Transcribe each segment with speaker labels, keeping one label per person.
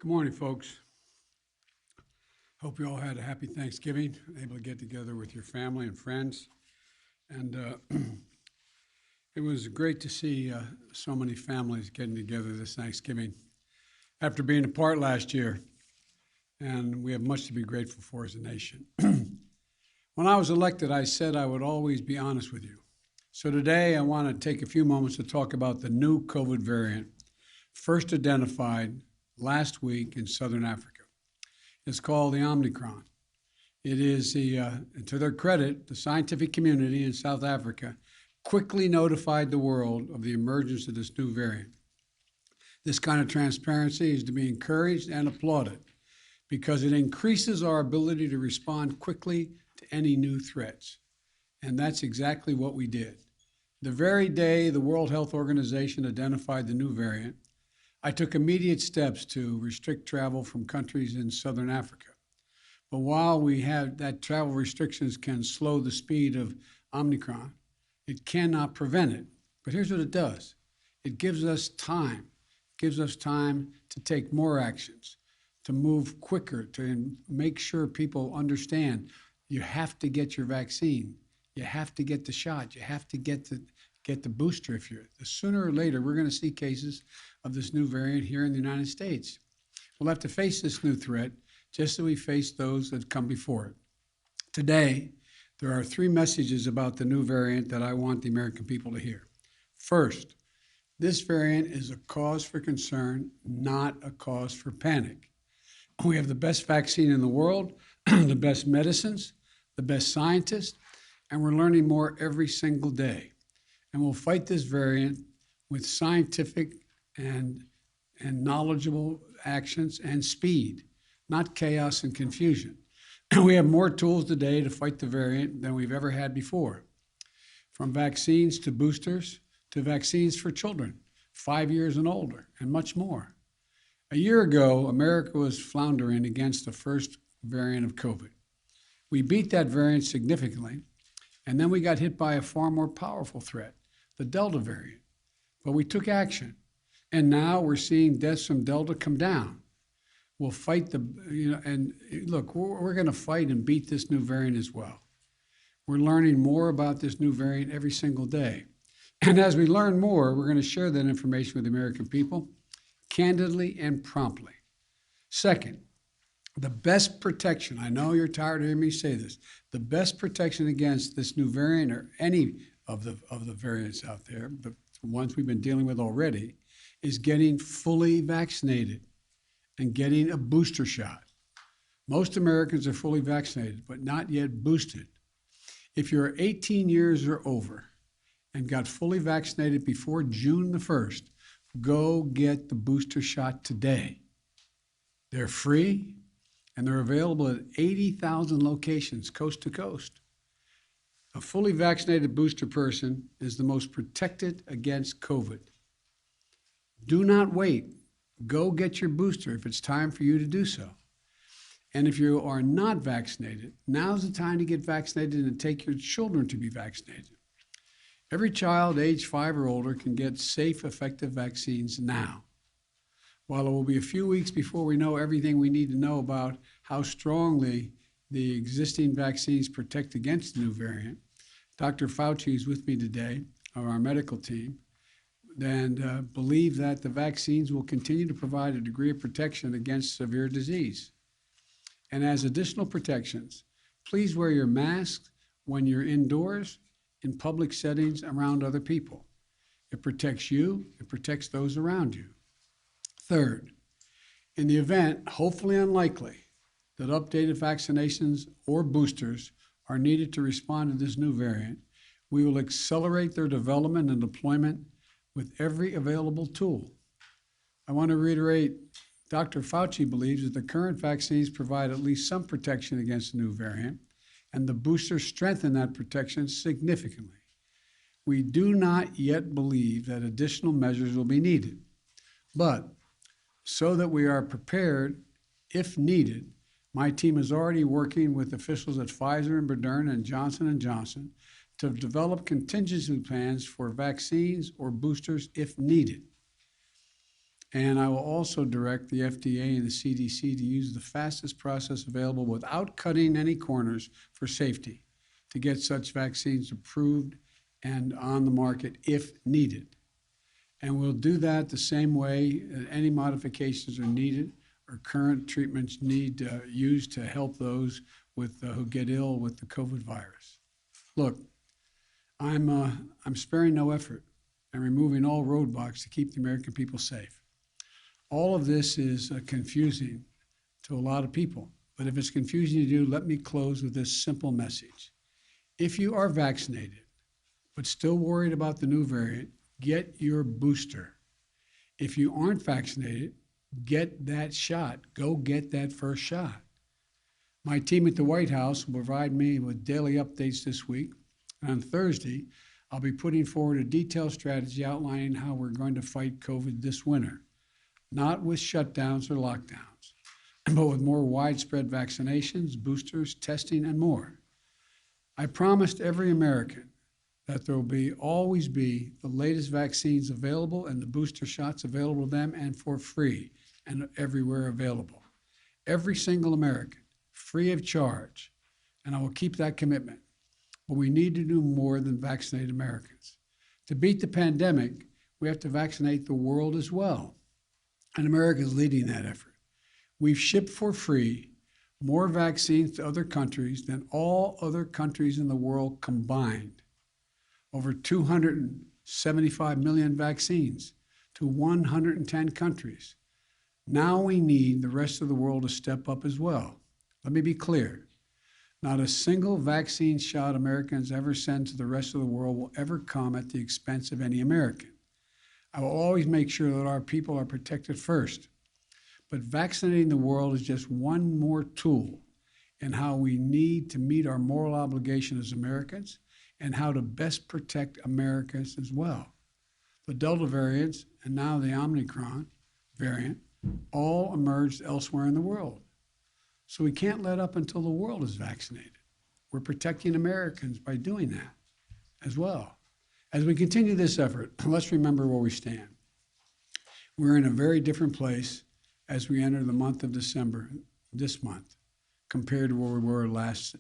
Speaker 1: Good morning, folks. Hope you all had a happy Thanksgiving, able to get together with your family and friends. And it was great to see so many families getting together this Thanksgiving after being apart last year. And we have much to be grateful for as a nation. When I was elected, I said I would always be honest with you. So today, I want to take a few moments to talk about the new COVID variant, first identified last week in Southern Africa. It's called the Omicron. It is to their credit, the scientific community in South Africa quickly notified the world of the emergence of this new variant. This kind of transparency is to be encouraged and applauded because it increases our ability to respond quickly to any new threats. And that's exactly what we did. The very day the World Health Organization identified the new variant, I took immediate steps to restrict travel from countries in Southern Africa. But while we have that travel restrictions can slow the speed of Omicron, it cannot prevent it. But here's what it does. It gives us time. It gives us time to take more actions, to move quicker, to make sure people understand you have to get your vaccine. You have to get the shot. You have to get the booster if you're. Sooner or later, we're going to see cases of this new variant here in the United States. We'll have to face this new threat just as we faced those that come before it. Today, there are three messages about the new variant that I want the American people to hear. First, this variant is a cause for concern, not a cause for panic. We have the best vaccine in the world, the best medicines, the best scientists, and we're learning more every single day. And we'll fight this variant with scientific and knowledgeable actions and speed, not chaos and confusion. We have more tools today to fight the variant than we've ever had before, from vaccines to boosters to vaccines for children, 5 years and older, and much more. A year ago, America was floundering against the first variant of COVID. We beat that variant significantly, and then we got hit by a far more powerful threat, the Delta variant. But we took action. And now we're seeing deaths from Delta come down. We'll fight and look, we're going to fight and beat this new variant as well. We're learning more about this new variant every single day. And as we learn more, we're going to share that information with the American people candidly and promptly. Second, the best protection, I know you're tired of hearing me say this, the best protection against this new variant or any of the variants out there, the ones we've been dealing with already, is getting fully vaccinated and getting a booster shot. Most Americans are fully vaccinated, but not yet boosted. If you're 18 years or over and got fully vaccinated before June the 1st, go get the booster shot today. They're free and they're available at 80,000 locations coast to coast. A fully vaccinated booster person is the most protected against COVID. Do not wait. Go get your booster if it's time for you to do so. And if you are not vaccinated, now's the time to get vaccinated and take your children to be vaccinated. Every child age 5 or older can get safe, effective vaccines now. While it will be a few weeks before we know everything we need to know about how strongly the existing vaccines protect against the new variant, Dr. Fauci is with me today, of our medical team, and believe that the vaccines will continue to provide a degree of protection against severe disease. And as additional protections, please wear your mask when you're indoors, in public settings, around other people. It protects you, it protects those around you. Third, in the event, hopefully unlikely, that updated vaccinations or boosters are needed to respond to this new variant, we will accelerate their development and deployment with every available tool. I want to reiterate, Dr. Fauci believes that the current vaccines provide at least some protection against the new variant, and the boosters strengthen that protection significantly. We do not yet believe that additional measures will be needed, but so that we are prepared if needed, my team is already working with officials at Pfizer and Moderna and Johnson & Johnson to develop contingency plans for vaccines or boosters if needed. And I will also direct the FDA and the CDC to use the fastest process available without cutting any corners for safety to get such vaccines approved and on the market if needed. And we'll do that the same way any modifications are needed or current treatments need used to help those who get ill with the COVID virus. Look, I'm sparing no effort and removing all roadblocks to keep the American people safe. All of this is confusing to a lot of people, but if it's confusing to you, let me close with this simple message. If you are vaccinated, but still worried about the new variant, get your booster. If you aren't vaccinated, get that shot. Go get that first shot. My team at the White House will provide me with daily updates this week. And on Thursday, I'll be putting forward a detailed strategy outlining how we're going to fight COVID this winter, not with shutdowns or lockdowns, but with more widespread vaccinations, boosters, testing, and more. I promised every American that there will always be the latest vaccines available and the booster shots available to them and for free and everywhere available. Every single American, free of charge, and I will keep that commitment. But we need to do more than vaccinate Americans. To beat the pandemic, we have to vaccinate the world as well, and America is leading that effort. We've shipped for free more vaccines to other countries than all other countries in the world combined. Over 275 million vaccines to 110 countries. Now we need the rest of the world to step up as well. Let me be clear. Not a single vaccine shot Americans ever send to the rest of the world will ever come at the expense of any American. I will always make sure that our people are protected first. But vaccinating the world is just one more tool in how we need to meet our moral obligation as Americans and how to best protect Americans as well. The Delta variants and now the Omicron variant all emerged elsewhere in the world. So we can't let up until the world is vaccinated. We're protecting Americans by doing that as well. As we continue this effort, let's remember where we stand. We're in a very different place as we enter the month of December this month compared to where we were last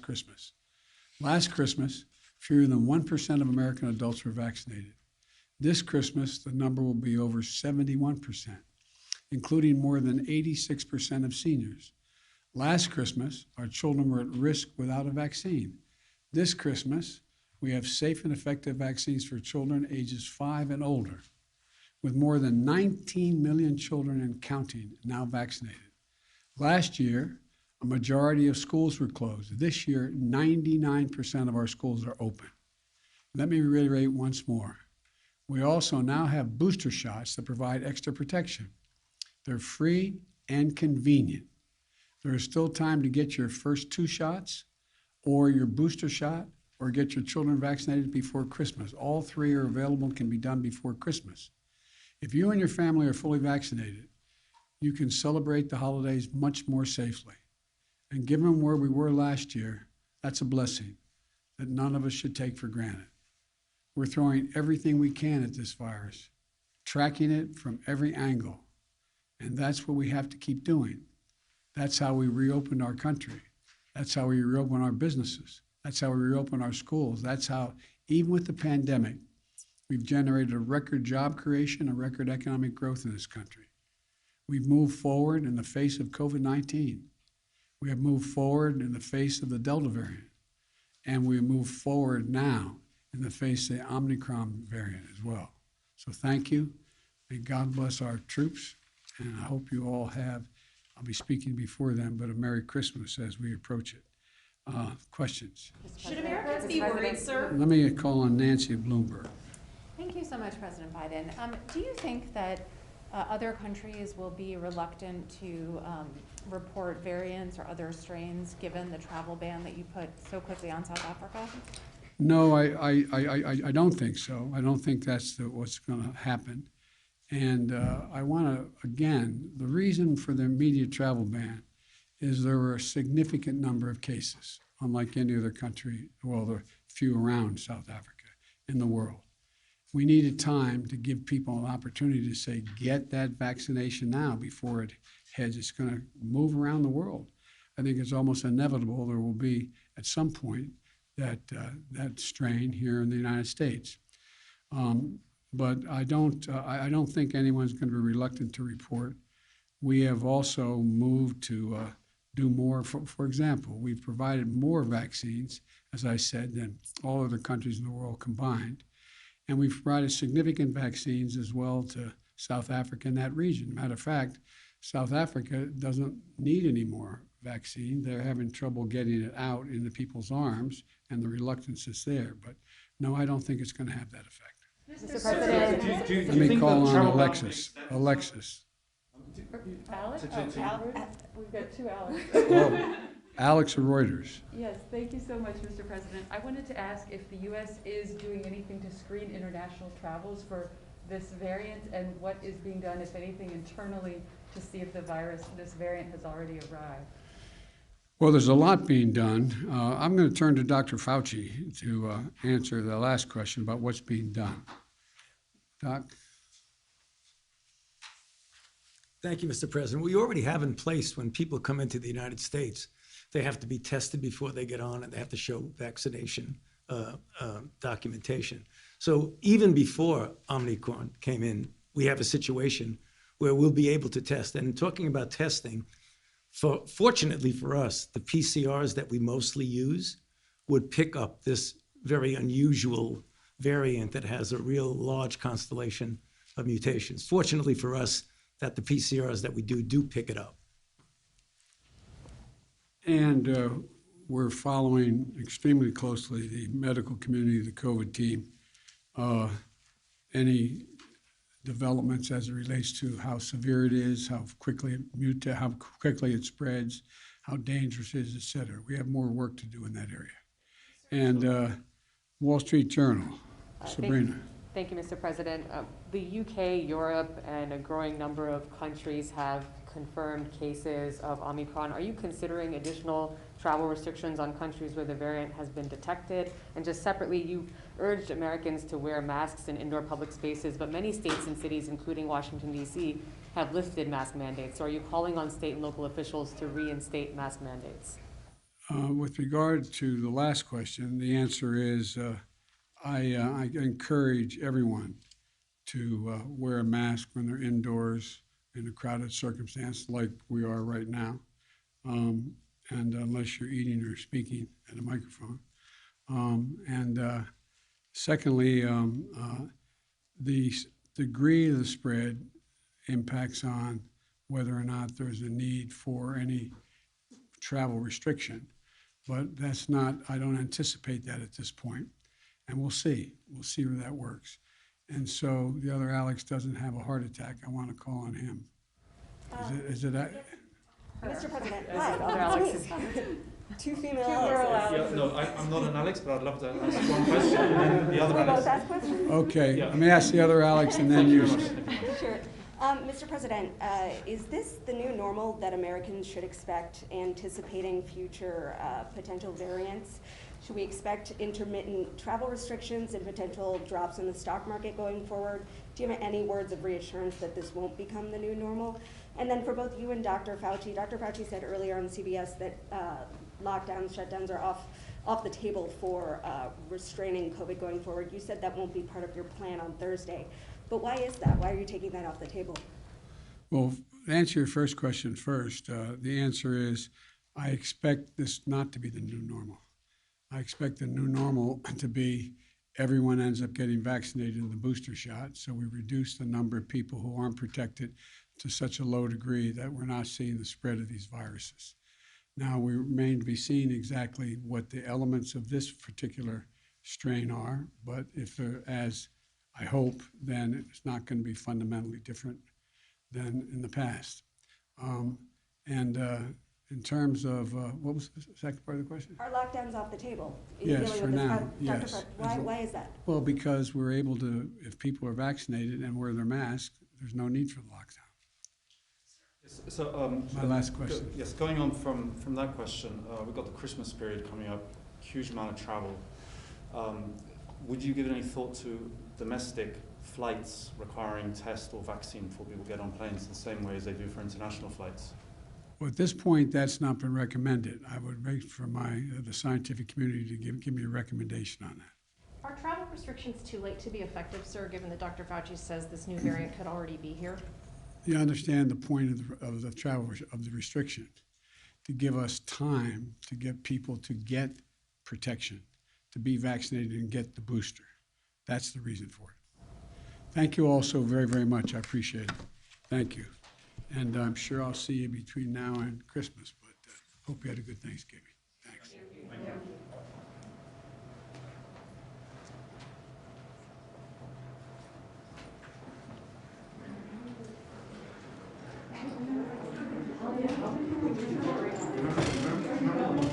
Speaker 1: Christmas. Last Christmas, fewer than 1% of American adults were vaccinated. This Christmas, the number will be over 71%, including more than 86% of seniors. Last Christmas, our children were at risk without a vaccine. This Christmas, we have safe and effective vaccines for children ages 5 and older, with more than 19 million children and counting now vaccinated. Last year, a majority of schools were closed. This year, 99% of our schools are open. Let me reiterate once more. We also now have booster shots that provide extra protection. They're free and convenient. There is still time to get your first 2 shots or your booster shot or get your children vaccinated before Christmas. All 3 are available and can be done before Christmas. If you and your family are fully vaccinated, you can celebrate the holidays much more safely. And given where we were last year, that's a blessing that none of us should take for granted. We're throwing everything we can at this virus, tracking it from every angle. And that's what we have to keep doing. That's how we reopen our country. That's how we reopen our businesses. That's how we reopen our schools. That's how, even with the pandemic, we've generated a record job creation, a record economic growth in this country. We've moved forward in the face of COVID-19. We have moved forward in the face of the Delta variant. And we move forward now in the face of the Omicron variant as well. So thank you. May God bless our troops. And I hope you all have, I'll be speaking before them, but a Merry Christmas as we approach it. Questions?
Speaker 2: Should Americans be worried, sir?
Speaker 1: Let me call on Nancy Bloomberg.
Speaker 3: Thank you so much, President Biden. Do you think that other countries will be reluctant to report variants or other strains given the travel ban that you put so quickly on South Africa?
Speaker 1: No, I don't think so. I don't think that's what's going to happen. And I want to, again, the reason for the immediate travel ban is there were a significant number of cases, unlike any other country, well, there are few around South Africa in the world. we needed time to give people an opportunity to say, get that vaccination now before it heads. It's going to move around the world. I think it's almost inevitable there will be, at some point, that strain here in the United States. But I don't think anyone's going to be reluctant to report. We have also moved to do more. For example, we've provided more vaccines, as I said, than all other countries in the world combined. And we've provided significant vaccines as well to South Africa and that region. Matter of fact, South Africa doesn't need any more vaccine. They're having trouble getting it out into people's arms, and the reluctance is there. But no, I don't think it's going to have that effect.
Speaker 3: Mr. President.
Speaker 1: Let me call on Alexis. Alexis.
Speaker 2: Alex?
Speaker 4: We've got two Alex.
Speaker 1: Oh, Alex of Reuters.
Speaker 4: Yes, thank you so much, Mr. President. I wanted to ask if the U.S. is doing anything to screen international travels for this variant, and what is being done, if anything, internally to see if this variant has already arrived.
Speaker 1: Well, there's a lot being done. I'm going to turn to Dr. Fauci to answer the last question about what's being done. Doc?
Speaker 5: Thank you, Mr. President. We already have in place when people come into the United States, they have to be tested before they get on, and they have to show vaccination documentation. So even before Omicron came in, we have a situation where we'll be able to test. And talking about testing, fortunately for us, the PCRs that we mostly use would pick up this very unusual variant that has a real large constellation of mutations. Fortunately for us, that the PCRs that we do pick it up.
Speaker 1: And we're following extremely closely the medical community, the COVID team, any developments as it relates to how severe it is, how quickly it mutates, how quickly it spreads, how dangerous it is, et cetera. We have more work to do in that area. And Wall Street Journal, Sabrina.
Speaker 6: Thank you, Mr. President. The UK, Europe, and a growing number of countries have confirmed cases of Omicron. Are you considering additional travel restrictions on countries where the variant has been detected? And just separately, you urged Americans to wear masks in indoor public spaces, but many states and cities, including Washington, D.C., have lifted mask mandates. So are you calling on state and local officials to reinstate mask mandates?
Speaker 1: With regard to the last question, the answer is I encourage everyone to wear a mask when they're indoors in a crowded circumstance like we are right now, and unless you're eating or speaking at a microphone. Secondly, the degree of the spread impacts on whether or not there's a need for any travel restriction. But that's not, I don't anticipate that at this point. And we'll see. We'll see where that works. And so the other Alex doesn't have a heart attack. I want to call on him. Is it
Speaker 7: Mr. President,
Speaker 6: Other
Speaker 7: hi.
Speaker 6: Alex's
Speaker 7: Two female
Speaker 4: Alex.
Speaker 7: Alexes.
Speaker 8: No, I'm not an Alex, but I'd love to ask one question. And then the other
Speaker 7: Can we both
Speaker 8: Alex.
Speaker 7: ask questions?
Speaker 1: Okay,
Speaker 8: Yeah.
Speaker 1: let me ask the other Alex and then you.
Speaker 7: Sure. Mr. President, is this the new normal that Americans should expect, anticipating future potential variants? Should we expect intermittent travel restrictions and potential drops in the stock market going forward? Do you have any words of reassurance that this won't become the new normal? And then for both you and Dr. Fauci said earlier on CBS that lockdowns, shutdowns are off the table for restraining COVID going forward. You said that won't be part of your plan on Thursday. But why is that? Why are you taking that off the table?
Speaker 1: Well, to answer your first question first, the answer is I expect this not to be the new normal. I expect the new normal to be everyone ends up getting vaccinated in the booster shot, so we reduce the number of people who aren't protected to such a low degree that we're not seeing the spread of these viruses. Now, we remain to be seen exactly what the elements of this particular strain are, but if they're, as I hope, then it's not going to be fundamentally different than in the past. In terms of, what was the second part of the question?
Speaker 7: Are lockdowns off the table? in
Speaker 1: Yes,
Speaker 7: dealing
Speaker 1: for
Speaker 7: with this
Speaker 1: now,
Speaker 7: Dr.
Speaker 1: yes.
Speaker 7: Why is that?
Speaker 1: Well, because we're able to, if people are vaccinated and wear their mask, there's no need for the lockdown.
Speaker 8: So,
Speaker 1: My last question.
Speaker 8: Yes, going on from that question, we've got the Christmas period coming up, huge amount of travel. Would you give any thought to domestic flights requiring test or vaccine before people get on planes the same way as they do for international flights?
Speaker 1: Well, at this point, that's not been recommended. I would wait for the scientific community to give me a recommendation on that.
Speaker 9: Are travel restrictions too late to be effective, sir, given that Dr. Fauci says this new variant could already be here?
Speaker 1: You understand the point of the travel, of the restriction, to give us time to get people to get protection, to be vaccinated and get the booster. That's the reason for it. Thank you all so very, very much. I appreciate it. Thank you. And I'm sure I'll see you between now and Christmas, but hope you had a good Thanksgiving. Thanks.
Speaker 2: Thank you.